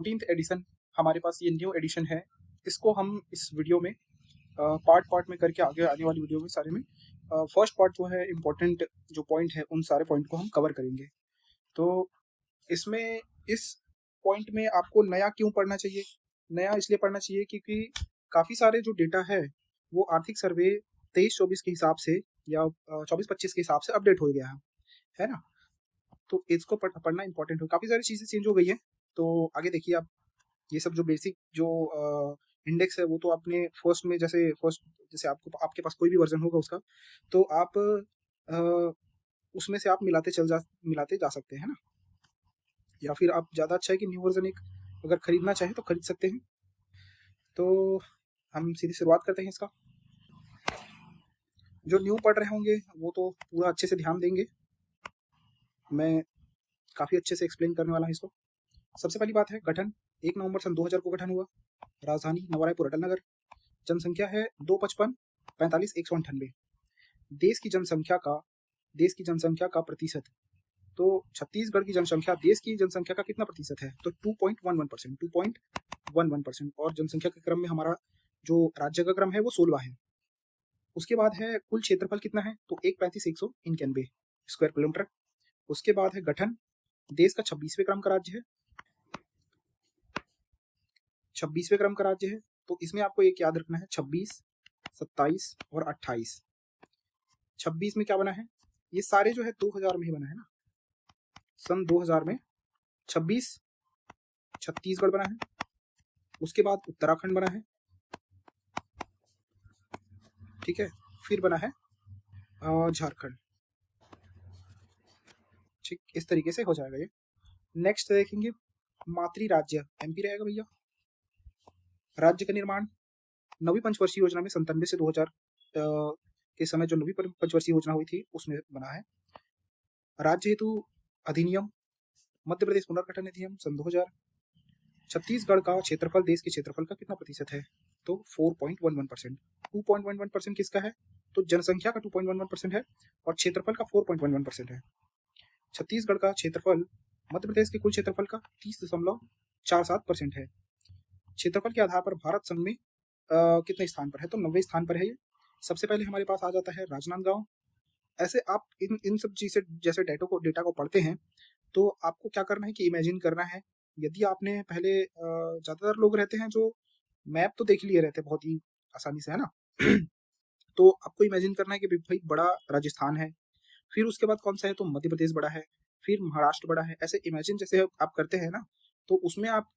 14th addition हमारे पास ये new addition है। इसको हम इस वीडियो में पार्ट में करके आगे आने वाली वीडियो में सारे में फर्स्ट पार्ट जो है इम्पोर्टेंट जो पॉइंट है उन सारे पॉइंट को हम कवर करेंगे। तो इसमें इस पॉइंट में आपको नया क्यों पढ़ना चाहिए? नया इसलिए पढ़ना चाहिए क्योंकि काफ़ी सारे जो डेटा है वो आर्थिक सर्वे 23-24 के हिसाब से या 24-25 के हिसाब से अपडेट हो गया है ना? तो इसको पढ़ना इंपॉर्टेंट है। काफ़ी सारी चीज़ें चेंज हो गई है। तो आगे देखिए आप ये सब जो बेसिक जो इंडेक्स है वो तो आपने फर्स्ट जैसे आपको आपके पास कोई भी वर्जन होगा उसका, तो आप उसमें से आप मिलाते जा सकते हैं ना, या फिर आप ज़्यादा अच्छा है कि न्यू वर्जन एक अगर खरीदना चाहें तो खरीद सकते हैं। तो हम सीधी शुरुआत करते हैं इसका। जो न्यू पढ़ रहे होंगे वो तो पूरा अच्छे से ध्यान देंगे, मैं काफ़ी अच्छे से एक्सप्लेन करने वाला हूँ इसको। सबसे पहली बात है गठन। 1 नवंबर सन 2000 को गठन हुआ। राजधानी नवारायपुर अटल नगर। जनसंख्या है 255 45 198। देश की जनसंख्या का प्रतिशत, तो छत्तीसगढ़ की जनसंख्या देश की जनसंख्या का कितना प्रतिशत है? तो 2.11%, 2.11%। और जनसंख्या के क्रम में हमारा जो राज्य का क्रम है वो 16वां है। उसके बाद है कुल क्षेत्रफल कितना है? तो 135,191 स्क्वायर किलोमीटर। उसके बाद है गठन। देश का 26वें क्रम का राज्य है। 26वें क्रम का राज्य है। तो इसमें आपको एक याद रखना है 26, 27 और 28। 26 में क्या बना है? ये सारे जो है 2000 में ही बना है ना। सन 2000 में 26 छत्तीसगढ़ बना है। उसके बाद उत्तराखंड बना है, ठीक है। फिर बना है झारखंड, ठीक। इस तरीके से हो जाएगा ये। नेक्स्ट देखेंगे मातृ राज्य एमपी रहेगा भैया। राज्य का निर्माण नवी पंचवर्षीय योजना में 97 से 2000 के समय जो नवी पंचवर्षीय योजना हुई थी उसमें बना है। राज्य हेतु अधिनियम मध्य प्रदेश पुनर्गठन अधिनियम सन 2000। छत्तीसगढ़ का क्षेत्रफल देश के क्षेत्रफल का कितना प्रतिशत है? तो 4.11%। 2.11% किसका है? तो जनसंख्या का 2.11% है और क्षेत्रफल का 4.11% है। छत्तीसगढ़ का क्षेत्रफल मध्य प्रदेश के कुल क्षेत्रफल का 30.47% है। क्षेत्रफल के आधार पर भारत संघ में कितने स्थान पर है? तो 90वें स्थान पर है ये। सबसे पहले हमारे पास आ जाता है राजनांदगांव। ऐसे आप इन सब चीज़ें जैसे डेटा को पढ़ते हैं तो आपको क्या करना है कि इमेजिन करना है। यदि आपने पहले ज़्यादातर लोग रहते हैं जो मैप तो देख लिए रहते हैं बहुत ही आसानी से, है ना। तो आपको इमेजिन करना है कि भाई बड़ा राजस्थान है, फिर उसके बाद कौन सा है? तो मध्य प्रदेश बड़ा है, फिर महाराष्ट्र बड़ा है। ऐसे इमेजिन जैसे आप करते हैं ना, तो उसमें आप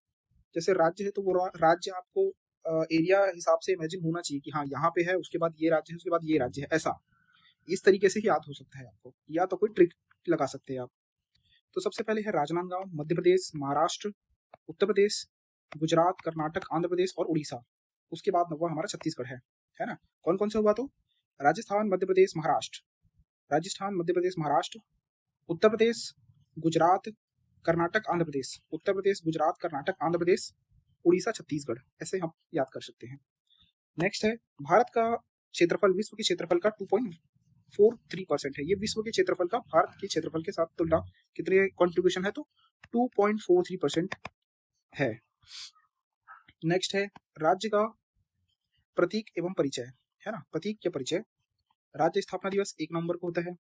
जैसे राज्य है तो वो राज्य आपको एरिया हिसाब से इमेजिन होना चाहिए कि हाँ यहाँ पे है, उसके बाद ये राज्य है, उसके बाद ये राज्य है। ऐसा इस तरीके से ही याद हो सकता है आपको, या तो कोई ट्रिक लगा सकते हैं आप। तो सबसे पहले है राजनांदगांव, मध्य प्रदेश, महाराष्ट्र, उत्तर प्रदेश, गुजरात, कर्नाटक, आंध्र प्रदेश और उड़ीसा। उसके बाद नवा हमारा छत्तीसगढ़ है ना। कौन कौन से हुआ? तो राजस्थान, मध्य प्रदेश, महाराष्ट्र, राजस्थान, मध्य प्रदेश, महाराष्ट्र, उत्तर प्रदेश, गुजरात, कर्नाटक, आंध्र प्रदेश, उत्तर प्रदेश, गुजरात, कर्नाटक, आंध्र प्रदेश, उड़ीसा, छत्तीसगढ़। ऐसे हम याद कर सकते हैं। नेक्स्ट है भारत का क्षेत्रफल विश्व के क्षेत्रफल का 2.43% है। ये विश्व के क्षेत्रफल का भारत के क्षेत्रफल के साथ तुलना कितने कंट्रीब्यूशन है? तो 2.43% है। नेक्स्ट है राज्य का प्रतीक एवं परिचय, है ना। प्रतीक या परिचय। राज्य स्थापना दिवस 1 नवंबर को होता है।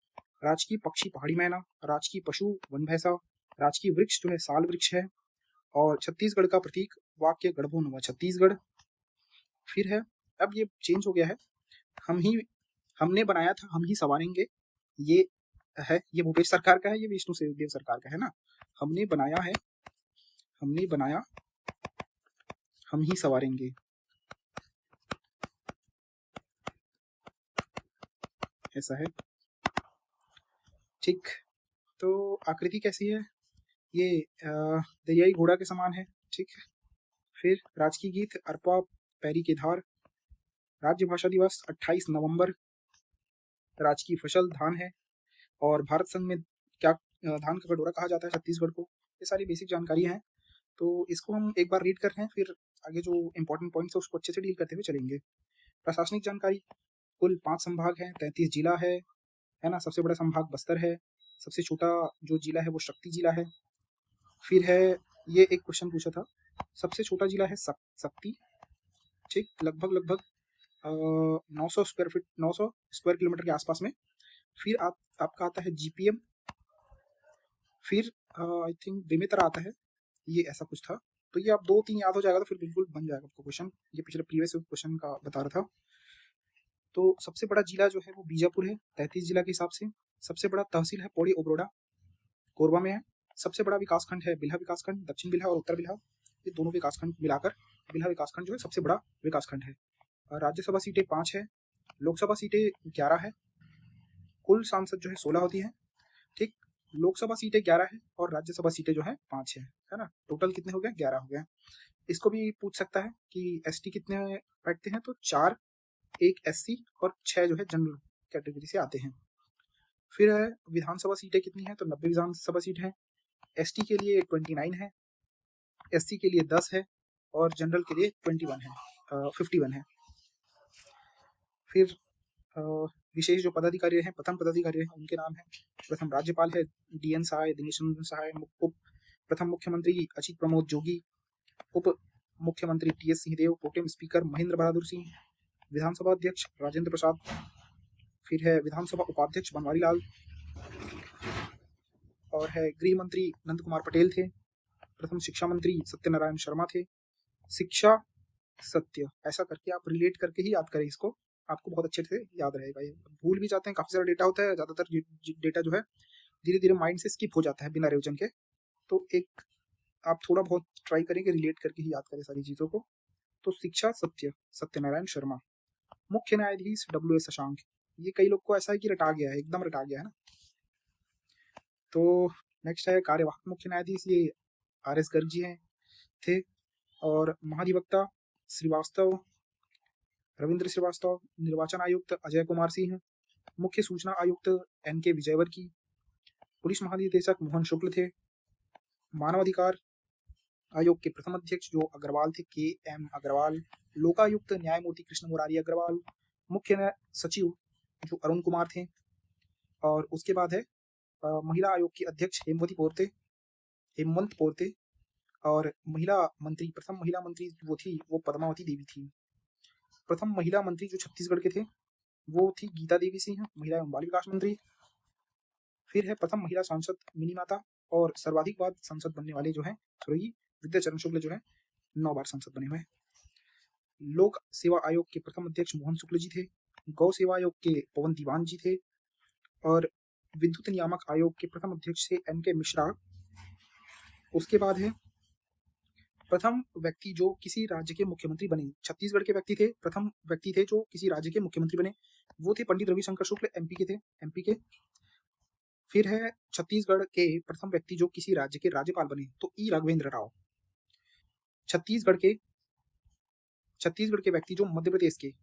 राजकीय पक्षी पहाड़ी मैना, राजकीय पशु वन भैंसा, राजकीय वृक्ष जो है साल वृक्ष है। और छत्तीसगढ़ का प्रतीक वाक्य गढ़बो नवा छत्तीसगढ़। फिर है, अब ये चेंज हो गया है, हमने बनाया था हम ही संवारेंगे। ये है, ये भूपेश सरकार का है, ये विष्णु देव सरकार का है ना। हमने बनाया हम ही संवारेंगे। ऐसा है, ठीक। तो आकृति कैसी है? ये दरियाई घोड़ा के समान है, ठीक है। फिर राजकीय गीत अरपा पैरी के धार। राज्य भाषा दिवस 28 नवंबर। राजकीय फसल धान है। और भारत संघ में क्या धान का कटोरा कहा जाता है छत्तीसगढ़ को। ये सारी बेसिक जानकारी है। तो इसको हम एक बार रीड कर रहे हैं, फिर आगे जो इंपॉर्टेंट पॉइंट्स है उसको अच्छे से डील करते हुए चलेंगे। प्रशासनिक जानकारी, कुल 5 संभाग हैं, 33 जिला है ना। सबसे बड़ा संभाग बस्तर है, सबसे छोटा जो जिला है वो शक्ति जिला है। फिर है, ये एक क्वेश्चन पूछा था सबसे छोटा जिला है शक्ति, ठीक, लगभग 900 स्क्वायर फीट, 900 स्क्वायर किलोमीटर के आसपास में। फिर आपका आता है जीपीएम, फिर आई थिंक बेमेतरा आता है, ये ऐसा कुछ था। तो ये आप 2-3 याद हो जाएगा तो फिर बिल्कुल बन जाएगा आपको क्वेश्चन। ये पिछले प्रीवियस क्वेश्चन का बता रहा था। तो सबसे बड़ा जिला जो है वो बीजापुर है 33 जिला के हिसाब से। सबसे बड़ा तहसील है पौड़ी ओबरोडा, कोरबा में है। सबसे बड़ा विकासखंड है बिल्हा विकासखंड, दक्षिण बिल्हा और उत्तर बिल्हा, ये दोनों विकासखंड मिलाकर बिल्हा विकासखंड जो है सबसे बड़ा विकासखंड है। राज्यसभा सीटें 5 है, लोकसभा सीटें 11 है, कुल सांसद जो है 16 होती है, ठीक। लोकसभा सीटें 11 है और राज्यसभा सीटें जो है 5 है ना। टोटल कितने हो गए? 11 हो गए। इसको भी पूछ सकता है कि एसटी कितने बैठते हैं, तो 4, 1 एससी और 6 जो है जनरल कैटेगरी से आते हैं। फिर है विधानसभा सीटें कितनी है, तो 90 विधानसभा सीट है। एसटी के लिए 29 है, एससी के लिए 10 है और जनरल के लिए 51 है। फिर विशेष जो पदाधिकारी हैं, प्रथम पदाधिकारी हैं, उनके नाम है, प्रथम राज्यपाल है DN सहाय, दिनेश नंदन सहाय, उप प्रथम मुख्यमंत्री अचित प्रमोद जोगी, उप मुख्यमंत्री TS Singhdeo, pro tem speaker Mahendra Bahadur Singh, विधानसभा अध्यक्ष राजेंद्र प्रसाद, फिर है विधानसभा उपाध्यक्ष बनवारी लाल, और है गृह मंत्री नंद कुमार पटेल थे, प्रथम शिक्षा मंत्री सत्यनारायण शर्मा थे। शिक्षा सत्य, ऐसा करके आप रिलेट करके ही याद करें इसको, आपको बहुत अच्छे से याद रहेगा। ये भूल भी जाते हैं, काफी सारा डेटा होता है, ज्यादातर डेटा जो है धीरे धीरे माइंड से स्किप हो जाता है बिना रिविजन के। तो एक आप थोड़ा बहुत ट्राई करेंगे रिलेट करके ही याद करें सारी चीजों को। तो शिक्षा सत्य सत्यनारायण शर्मा। मुख्य न्यायाधीश WS शशांक, ये कई लोग को ऐसा है कि रटा गया है, एकदम रटा गया है ना। तो नेक्स्ट है कार्यवाहक मुख्य न्यायाधीश, ये RS गर्ग जी हैं थे। और महाधिवक्ता श्रीवास्तव रविंद्र श्रीवास्तव, निर्वाचन आयुक्त अजय कुमार सिंह, मुख्य सूचना आयुक्त NK विजयवर्गीय, पुलिस महानिदेशक मोहन शुक्ल थे, मानवाधिकार आयोग के प्रथम अध्यक्ष जो अग्रवाल थे KM अग्रवाल, लोकायुक्त न्यायमूर्ति कृष्ण मुरारी अग्रवाल, मुख्य सचिव जो अरुण कुमार थे। और उसके बाद है महिला आयोग की अध्यक्ष हेमवंत पोरते, और महिला मंत्री, प्रथम महिला मंत्री वो थी, वो पद्मावती देवी थी। प्रथम महिला मंत्री जो छत्तीसगढ़ के थे वो थी गीता देवी सिंह, महिला एवं बाल विकास मंत्री। फिर है प्रथम महिला सांसद मिनी माता, और सर्वाधिक बार सांसद बनने वाले जो है स्वर्गीय विद्याचरण शुक्ल जो है 9 बार सांसद बने हुए हैं। लोक सेवा आयोग के प्रथम अध्यक्ष मोहन शुक्ल जी थे, गौ सेवा आयोग के पवन दीवान जी थे, और विद्युत नियामक आयोग के प्रथम अध्यक्ष थे NK मिश्रा। उसके बाद है प्रथम व्यक्ति जो किसी राज्य के मुख्यमंत्री बने, छत्तीसगढ़ के व्यक्ति थे, प्रथम व्यक्ति थे जो किसी राज्य के मुख्यमंत्री बने, वो थे पंडित रविशंकर शुक्ल, MP के। फिर है छत्तीसगढ़ के प्रथम व्यक्ति जो किसी राज्य के राज्यपाल बने, तो E राघवेंद्र राव। छत्तीसगढ़ के व्यक्ति जो मध्य प्रदेश के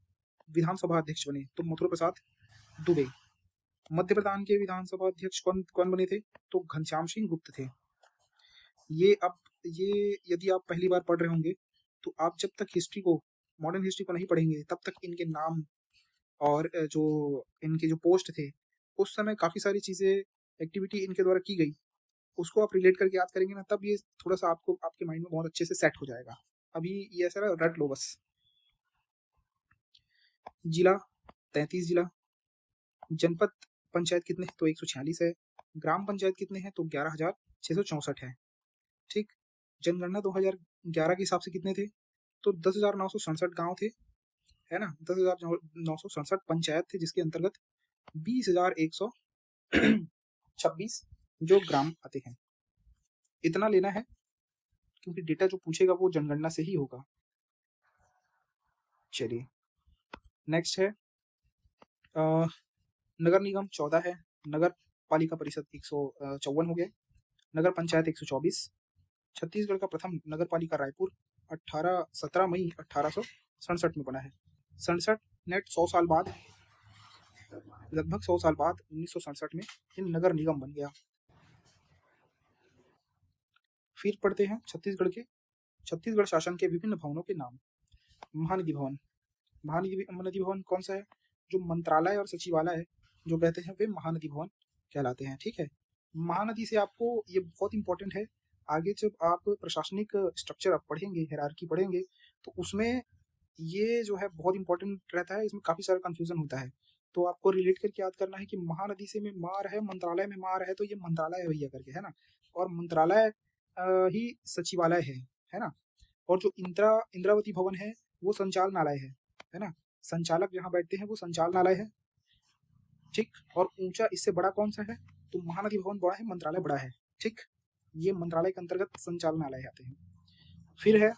विधानसभा अध्यक्ष बने, तो मथुरा प्रसाद दुबे। मध्य प्रदेश के विधानसभा अध्यक्ष कौन बने थे, तो घनश्याम सिंह गुप्त थे। ये यदि आप पहली बार पढ़ रहे होंगे तो आप जब तक मॉडर्न हिस्ट्री को नहीं पढ़ेंगे तब तक इनके नाम और जो इनके जो पोस्ट थे उस समय काफी सारी चीजें, एक्टिविटी इनके द्वारा की गई, उसको आप रिलेट करके याद करेंगे ना, तब ये थोड़ा सा आपको आपके माइंड में बहुत अच्छे से सेट हो जाएगा। अभी ये ऐसा रट लो बस। जिला 33 जिला, जनपद पंचायत कितने हैं, तो 146 है, ग्राम पंचायत कितने हैं, तो 11,664 है, ठीक। जनगणना 2011 के हिसाब से कितने थे, तो 10,967 गांव थे, है ना। 10,967 पंचायत थे, जिसके अंतर्गत 20,126 जो ग्राम आते हैं। इतना लेना है क्योंकि डेटा जो पूछेगा वो जनगणना से ही होगा। चलिए नेक्स्ट है नगर निगम 14 है, नगर पालिका परिषद 154 हो गए, नगर पंचायत 124। छत्तीसगढ़ का प्रथम नगर पालिका रायपुर 17 मई 1867 में बना है। 67 नेट 100 साल बाद, लगभग 100 साल बाद 1967 में इन नगर निगम बन गया। फिर पढ़ते हैं छत्तीसगढ़ शासन के विभिन्न भवनों के नाम। महानिधि भवन कौन सा है, जो मंत्रालय और सचिवालय जो कहते हैं वे महानिधि भवन कहलाते हैं, ठीक है। महानदी से आपको, ये बहुत इंपॉर्टेंट है, आगे जब आप प्रशासनिक स्ट्रक्चर आप पढ़ेंगे, हायरार्की पढ़ेंगे, तो उसमें ये जो है बहुत इंपॉर्टेंट रहता है, इसमें काफ़ी सारा कन्फ्यूज़न होता है। तो आपको रिलेट करके याद करना है कि महानदी से में मार है, मंत्रालय में मार है, तो ये मंत्रालय है भैया करके, है ना? और मंत्रालय ही सचिवालय है ना? और जो इंद्रावती भवन है, वो संचालनालय है ना? संचालक जहाँ बैठते हैं वो संचालनालय है, ठीक? और ऊँचा इससे बड़ा कौन-सा है? तो महानदी भवन बड़ा है, मंत्रालय बड़ा है, ठीक? ये मंत्रालय के अंतर्गत संचालनालय आते हैं। फिर है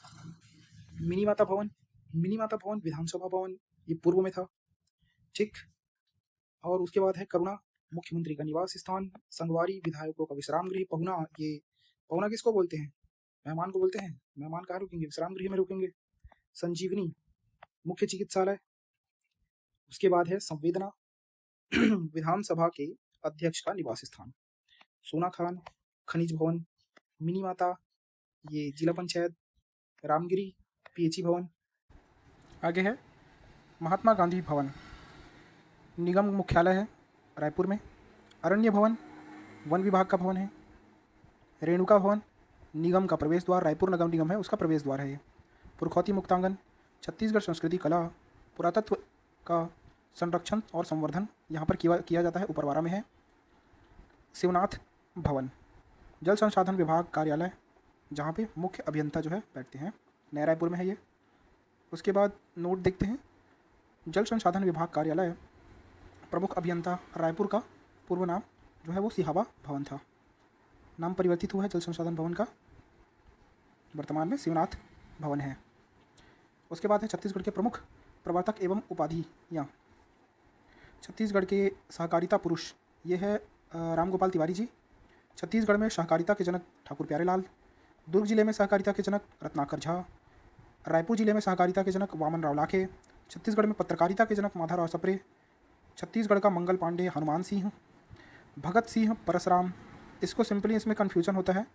मिनी माता भवन। मिनी माता भवन विधानसभा भवन, ये पूर्व में था, ठीक? और उसके बाद है करुणा, मुख्यमंत्री का निवास स्थान, संगवारी विधायकों का विश्राम गृह, पहुना, ये पहुना किसको बोलते हैं? मेहमान को बोलते हैं। मेहमान कहाँ रुकेंगे? विश्राम गृह में रुकेंगे। संजीवनी, मुख्य चिकित्सालय। उसके बाद है संवेदना, विधानसभा के अध्यक्ष का निवास स्थान। सोना खान, खनिज भवन, मिनी माता, ये जिला पंचायत, रामगिरी, पीएचई भवन। आगे है महात्मा गांधी भवन, निगम मुख्यालय है रायपुर में। अरण्य भवन, वन विभाग का भवन है। रेणुका भवन, निगम का प्रवेश द्वार, रायपुर नगर निगम है उसका प्रवेश द्वार है ये। पुरखौती मुक्तांगन, छत्तीसगढ़ संस्कृति कला पुरातत्व का संरक्षण और संवर्धन यहाँ पर किया जाता है, उपरवारा में है। शिवनाथ भवन, जल संसाधन विभाग कार्यालय, जहाँ पे मुख्य अभियंता जो है बैठते हैं, नया रायपुर में है ये। उसके बाद नोट देखते हैं, जल संसाधन विभाग कार्यालय, प्रमुख अभियंता रायपुर का पूर्व नाम जो है वो सिहावा भवन था, नाम परिवर्तित हुआ है जल संसाधन भवन का, वर्तमान में शिवनाथ भवन है। उसके बाद है छत्तीसगढ़ के प्रमुख प्रवर्तक एवं उपाधियाँ। छत्तीसगढ़ के सहकारिता पुरुष, ये है राम गोपाल तिवारी जी। छत्तीसगढ़ में सहकारिता के जनक ठाकुर प्यारेलाल। दुर्ग जिले में सहकारिता के जनक रत्नाकर झा। रायपुर जिले में सहकारिता के जनक वामन राव लाखे। छत्तीसगढ़ में पत्रकारिता के जनक माधवराव सप्रे। छत्तीसगढ़ का मंगल पांडे हनुमान सिंह। भगत सिंह परसराम, इसको सिंपली इसमें कन्फ्यूजन होता है,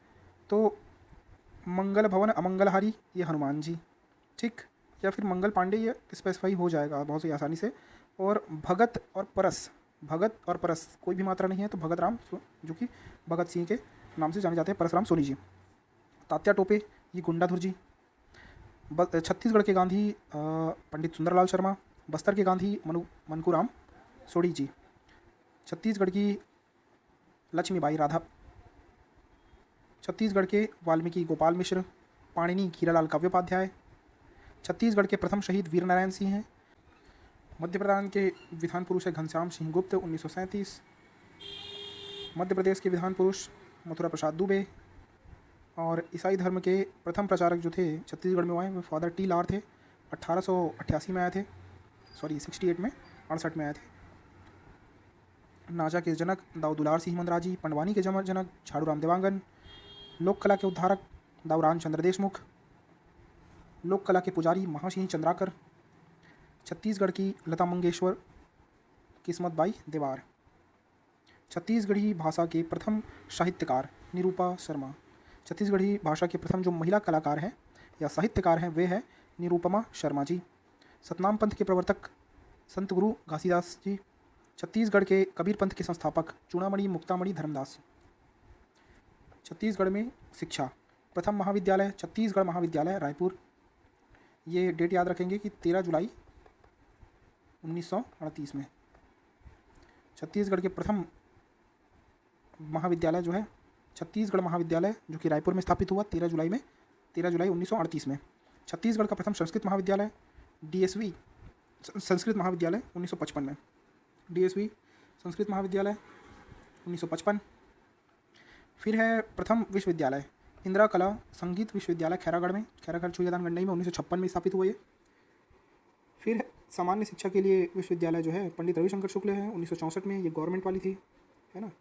तो मंगल भवन अमंगलहारी ये हनुमान जी, ठीक? या फिर मंगल पांडे ये स्पेसिफाई हो जाएगा बहुत ही आसानी से। और भगत और परस कोई भी मात्रा नहीं है, तो भगत राम जो कि भगत सिंह के नाम से जाने जाते हैं, परसराम सोनी जी। तात्या टोपे ये गुंडाधुर जी। छत्तीसगढ़ के गांधी पंडित सुंदरलाल शर्मा। बस्तर के गांधी मनकूराम सोढ़ी जी। छत्तीसगढ़ की लक्ष्मीबाई राधा। छत्तीसगढ़ के वाल्मीकि गोपाल मिश्र। पाणिनि हीरालाल काव्योपाध्याय। छत्तीसगढ़ के प्रथम शहीद वीर नारायण सिंह हैं। मध्य प्रदेश के विधान पुरुष है घनश्याम सिंह गुप्त 1937। मध्य प्रदेश के विधान पुरुष मथुरा प्रसाद दुबे। और ईसाई धर्म के प्रथम प्रचारक जो थे छत्तीसगढ़ में वो आए, वो फादर टी लार थे। 1888 में आए थे, 68 में, 68 में आए थे। नाजा के जनक दाऊ दुलार सिंह मंदराजी। पंडवानी के जनक झाड़ूराम देवांगन। लोक कला के उद्धारक दाऊराम चंद्र देशमुख। लोक कला के पुजारी महासिंह चंद्राकर। छत्तीसगढ़ की लता मंगेशकर, किस्मत बाई देवार। छत्तीसगढ़ी भाषा के प्रथम साहित्यकार निरूपा शर्मा। छत्तीसगढ़ी भाषा के प्रथम जो महिला कलाकार हैं या साहित्यकार हैं वे है निरूपमा शर्मा जी। सतनाम पंथ के प्रवर्तक संत गुरु घासीदास जी। छत्तीसगढ़ के कबीर पंथ के संस्थापक चूड़ामणि मुक्तामणि धर्मदास। छत्तीसगढ़ में शिक्षा, प्रथम महाविद्यालय छत्तीसगढ़ महाविद्यालय रायपुर। ये डेट याद रखेंगे कि 13 जुलाई 1938 में छत्तीसगढ़ के प्रथम महाविद्यालय जो है छत्तीसगढ़ महाविद्यालय जो कि रायपुर में स्थापित हुआ 13 जुलाई 1938 में। छत्तीसगढ़ का प्रथम संस्कृत महाविद्यालय DSV संस्कृत महाविद्यालय 1955 में। DSV संस्कृत महाविद्यालय 1955। फिर है प्रथम विश्वविद्यालय इंदिरा कला संगीत विश्वविद्यालय खैरागढ़ में, खैरागढ़ छुयादान गंडई में 1956 में स्थापित हुआ ये। फिर सामान्य शिक्षा के लिए विश्वविद्यालय जो है पंडित रविशंकर शुक्ल है 1964 में, ये गवर्नमेंट वाली थी, है ना,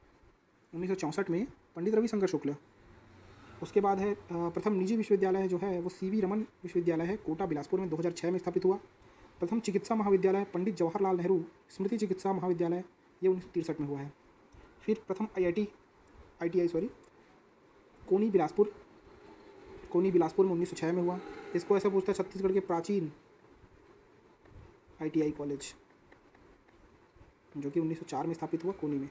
1964 में पंडित रविशंकर शुक्ल। उसके बाद है प्रथम निजी विश्वविद्यालय जो है वो CV रमन विश्वविद्यालय है, कोटा बिलासपुर में 2006 में स्थापित हुआ। प्रथम चिकित्सा महाविद्यालय पंडित जवाहरलाल नेहरू स्मृति चिकित्सा महाविद्यालय, ये 1963 में हुआ है। फिर प्रथम ITI कोनी बिलासपुर में 1906 में हुआ। इसको ऐसा पूछता है छत्तीसगढ़ के प्राचीन ITI कॉलेज जो कि 1904 में स्थापित हुआ कोनी में।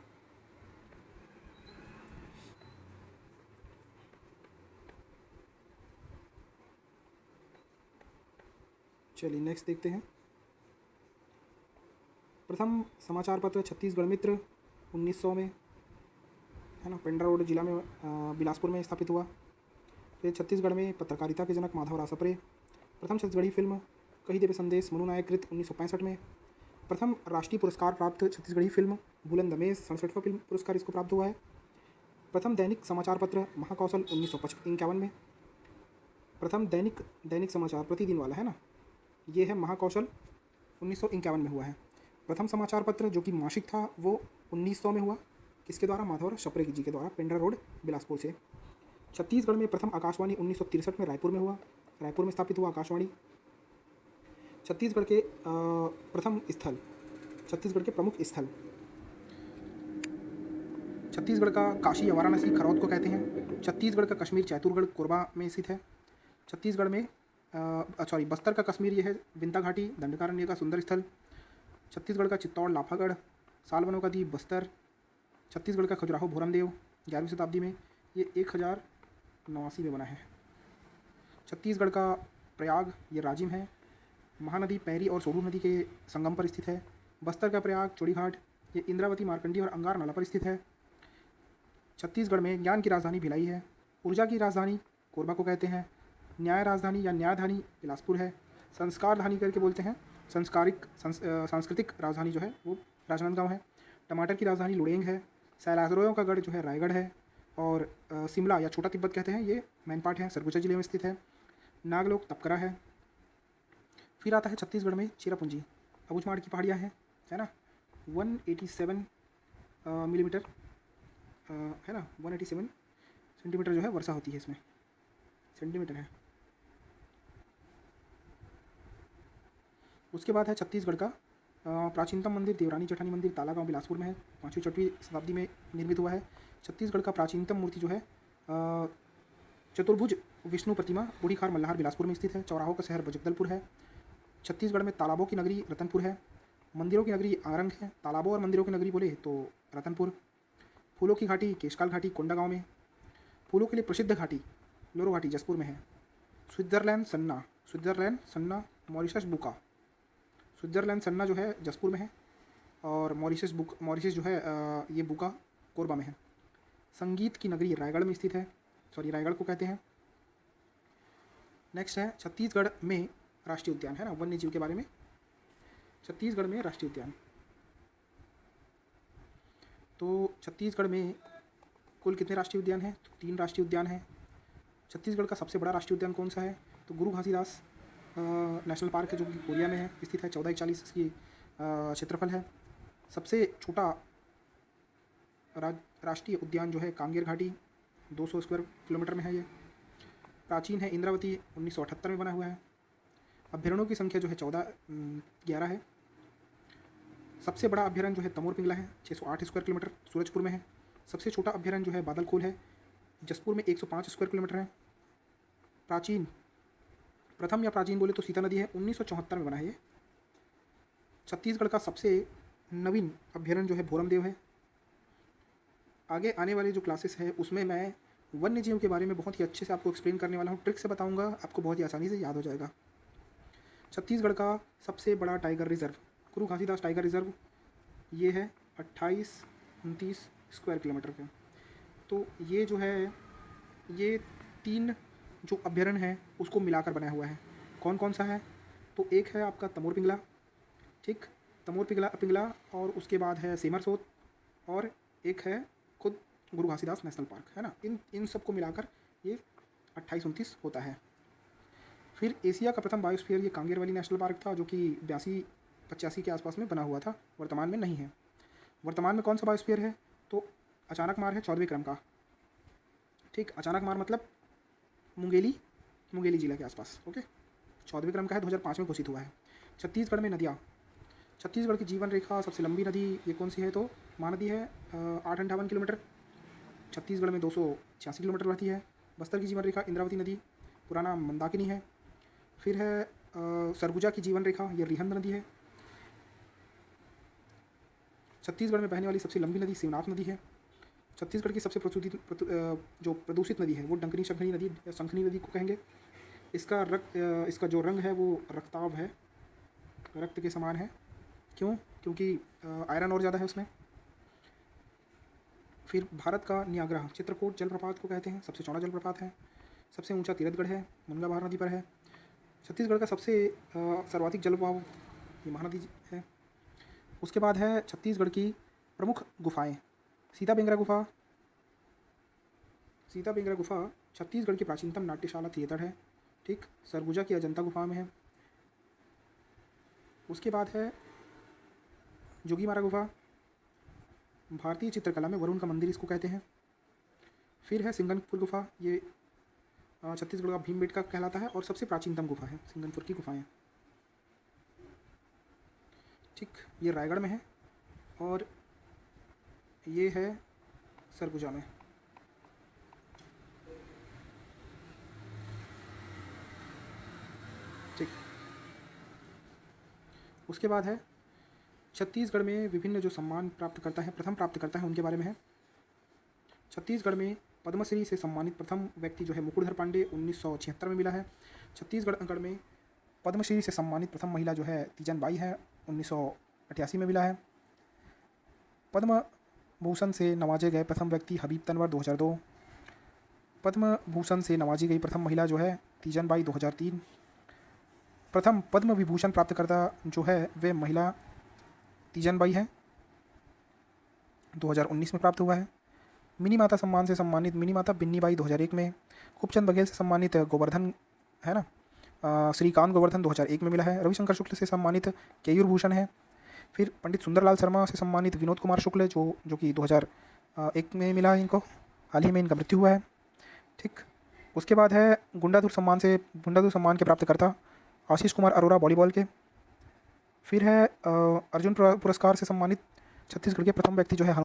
चलिए नेक्स्ट देखते हैं। प्रथम समाचार पत्र छत्तीसगढ़ मित्र 1900 में, है ना, पेंड्रा रोड जिला में बिलासपुर में स्थापित हुआ। फिर छत्तीसगढ़ में पत्रकारिता के जनक माधवराव सप्रे। प्रथम छत्तीसगढ़ी फिल्म कही देवे संदेश मनु नायक कृत 1965 में। प्रथम राष्ट्रीय पुरस्कार प्राप्त छत्तीसगढ़ी फिल्म बुलंद दमेश 67वां फिल्म पुरस्कार इसको प्राप्त हुआ है। प्रथम दैनिक समाचार पत्र महाकौशल 1951 में। प्रथम दैनिक समाचार प्रतिदिन वाला, है ना, ये है महाकौशल 1951 में हुआ है। प्रथम समाचार पत्र जो कि मासिक था वो 1900 में हुआ, किसके द्वारा? माधवराव सप्रे जी के द्वारा, पेंड्रा रोड बिलासपुर से। छत्तीसगढ़ में प्रथम आकाशवाणी 1963 में रायपुर में हुआ, रायपुर में स्थापित हुआ आकाशवाणी। छत्तीसगढ़ के प्रथम स्थल, छत्तीसगढ़ के प्रमुख स्थल, छत्तीसगढ़ का काशी या वाराणसी खरौद को कहते हैं। छत्तीसगढ़ का कश्मीर चैतुरगढ़ कोरबा में स्थित है। छत्तीसगढ़ में बस्तर का कश्मीर ये है विंता घाटी दंडकारण्य का सुंदर स्थल। छत्तीसगढ़ का चित्तौड़ लाफागढ़ सालबनों का द्वीप बस्तर। छत्तीसगढ़ का खजुराहो भोरमदेव 11वीं शताब्दी में, ये 1089 में बना है। छत्तीसगढ़ का प्रयाग ये राजिम है, महानदी पैरी और सोडू नदी के संगम पर स्थित है। बस्तर का प्रयाग चौड़ीघाट ये इंद्रावती मार्कंडी और अंगार नाला पर स्थित है। छत्तीसगढ़ में ज्ञान की राजधानी भिलाई है। ऊर्जा की राजधानी कोरबा को कहते हैं। न्याय राजधानी या न्यायधानी बिलासपुर है। संस्कार धानी करके बोलते हैं। सांस्कृतिक राजधानी जो है वो राजनांदगांव है। टमाटर की राजधानी लुड़ेंग है। सैलासरों का गढ़ जो है रायगढ़ है। और शिमला या छोटा तिब्बत कहते हैं ये मैनपाट है, सरगुजा जिले में स्थित है। नागलोक तपकरा है। फिर आता है छत्तीसगढ़ में चेरापूंजी, अबूझमाड़ की पहाड़ियाँ हैं, है ना, 187 मिलीमीटर, है ना, 187 सेंटीमीटर जो है वर्षा होती है इसमें, सेंटीमीटर है। उसके बाद है छत्तीसगढ़ का प्राचीनतम मंदिर देवरानी जेठानी मंदिर तालागांव बिलासपुर में है, 5वीं-6वीं शताब्दी में निर्मित हुआ है। छत्तीसगढ़ का प्राचीनतम मूर्ति जो है चतुर्भुज विष्णु प्रतिमा बूढ़ीखार मल्हार बिलासपुर में स्थित है। चौराहों का शहर जगदलपुर है। छत्तीसगढ़ में तालाबों की नगरी रतनपुर है। मंदिरों की नगरी आरंग है। तालाबों और मंदिरों की नगरी बोले तो रतनपुर। फूलों की घाटी केशकाल घाटी कोंडागांव में। फूलों के लिए प्रसिद्ध घाटी लोरो घाटी जसपुर में है। स्विट्ज़रलैंड सन्ना मॉरिशस बुका। स्विट्ज़रलैंड सन्ना जो है जसपुर में है और मॉरिशस जो है ये बुका कोरबा में है। संगीत की नगरी रायगढ़ में स्थित है, रायगढ़ को कहते हैं। नेक्स्ट है छत्तीसगढ़ में राष्ट्रीय उद्यान, है ना, वन्य जीव के बारे में। छत्तीसगढ़ में राष्ट्रीय उद्यान, तो छत्तीसगढ़ में कुल कितने राष्ट्रीय उद्यान हैं? तो 3 राष्ट्रीय उद्यान हैं। छत्तीसगढ़ का सबसे बड़ा राष्ट्रीय उद्यान कौन सा है? तो गुरु घासीदास नेशनल पार्क है जो कि कोरिया में है स्थित है, 1441 इसकी क्षेत्रफल है। सबसे छोटा राष्ट्रीय उद्यान जो है कांगेर घाटी 200 स्क्वायर किलोमीटर में है। ये प्राचीन है, इंद्रावती 1978 में बना हुआ है। अभ्यारण्यों की संख्या जो है 11 है। सबसे बड़ा अभ्यारण्य जो है तमोर पिंगला है, 608 स्क्वायर किलोमीटर, सूरजपुर में है। सबसे छोटा अभ्यारण्य जो है बादलखोल है, जसपुर में 105 स्क्वायर किलोमीटर है। प्रथम या प्राचीन बोले तो सीता नदी है, 1974 में बना है ये। छत्तीसगढ़ का सबसे नवीन अभ्यारण्य जो है भोरमदेव है। आगे आने वाली जो क्लासेस है उसमें मैं वन्य जीव के बारे में बहुत ही अच्छे से आपको एक्सप्लेन करने वाला हूँ, ट्रिक से बताऊँगा, आपको बहुत ही आसानी से याद हो जाएगा। छत्तीसगढ़ का सबसे बड़ा टाइगर रिजर्व गुरु घासीदास टाइगर रिजर्व ये है 28-29 स्क्वायर किलोमीटर का। तो ये जो है ये 3 जो अभ्यारण्य है उसको मिलाकर बनाया हुआ है। कौन कौन सा है? तो एक है आपका तमोर पिंगला, ठीक, तमोर पिंगला और उसके बाद है सेमरसोत और एक है खुद गुरु घासीदास नेशनल पार्क, है ना। इन सब को मिलाकर ये 28-29 होता है। फिर एशिया का प्रथम बायोस्फीयर ये कांगेर वैली नेशनल पार्क था जो कि 82-85 के आसपास में बना हुआ था, वर्तमान में नहीं है। वर्तमान में कौन सा बायोस्फीयर है? तो अचानक मार है 14वें क्रम का, ठीक, अचानक मार मतलब मुंगेली जिला के आसपास, ओके, 14वें क्रम का है, 2005 में घोषित हुआ है। छत्तीसगढ़ में नदियाँ, छत्तीसगढ़ की जीवन रेखा सबसे लंबी नदी ये कौन सी है? तो महानदी है, 858 किलोमीटर, छत्तीसगढ़ में 286 किलोमीटर बहती है। बस्तर की जीवन रेखा इंद्रावती नदी पुराना मंदाकिनी है। फिर है सरगुजा की जीवन रेखा ये रिहंद नदी है। छत्तीसगढ़ में बहने वाली सबसे लंबी नदी शिवनाथ नदी है। छत्तीसगढ़ की सबसे प्रदूषित नदी है वो शंखनी नदी को कहेंगे। इसका जो रंग है वो रक्ताभ है, रक्त के समान है। क्यों? क्योंकि आयरन और ज़्यादा है उसमें। फिर भारत का नियाग्रा चित्रकूट जलप्रपात को कहते हैं, सबसे चौड़ा जलप्रपात है। सबसे ऊंचा तीरथगढ़ है, गंगा नदी पर है। छत्तीसगढ़ का सबसे सर्वाधिक जलवायु ये महानदी है। उसके बाद है छत्तीसगढ़ की प्रमुख गुफाएं। सीता बेंगरा गुफा छत्तीसगढ़ की प्राचीनतम नाट्यशाला थिएटर है। ठीक, सरगुजा की अजंता गुफा में है। उसके बाद है जोगीमारा गुफा, भारतीय चित्रकला में वरुण का मंदिर इसको कहते हैं। फिर है सिंगनपुर गुफा, ये छत्तीसगढ़ का भीमबेटका कहलाता है और सबसे प्राचीनतम गुफा है सिंगनपुर की गुफाएं। ठीक, ये रायगढ़ में है और ये है सरगुजा में। ठीक, उसके बाद है छत्तीसगढ़ में विभिन्न जो सम्मान प्राप्त करता है, प्रथम प्राप्त करता है, उनके बारे में है। छत्तीसगढ़ में पद्मश्री से सम्मानित प्रथम व्यक्ति जो है मुकुटधर पांडे 1976 में मिला है। छत्तीसगढ़ में पद्मश्री से सम्मानित प्रथम महिला जो है तीजन बाई है, 1988 में मिला है। पद्म भूषण से नवाजे गए प्रथम व्यक्ति हबीब तनवर 2002। पद्म भूषण से नवाजी गई प्रथम महिला जो है तीजन बाई 2003। प्रथम पद्म विभूषण प्राप्तकर्ता जो है वे महिला तीजन बाई है, 2019 में प्राप्त हुआ है। मिनी माता सम्मान से सम्मानित मिनी माता बिन्नी बाई 2001 में। खूबचंद बघेल से सम्मानित गोवर्धन है ना, श्रीकांत गोवर्धन 2001 में मिला है। रविशंकर शुक्ल से सम्मानित केयूर भूषण है। फिर पंडित सुंदरलाल शर्मा से सम्मानित विनोद कुमार शुक्ल जो कि 2001 में मिला है इनको, हाल ही में इनका मृत्यु हुआ है। ठीक, उसके बाद है गुंडाधुर सम्मान के प्राप्तकर्ता आशीष कुमार अरोरा वॉलीबॉल के। फिर है अर्जुन पुरस्कार से सम्मानित छत्तीसगढ़ के प्रथम व्यक्ति जो है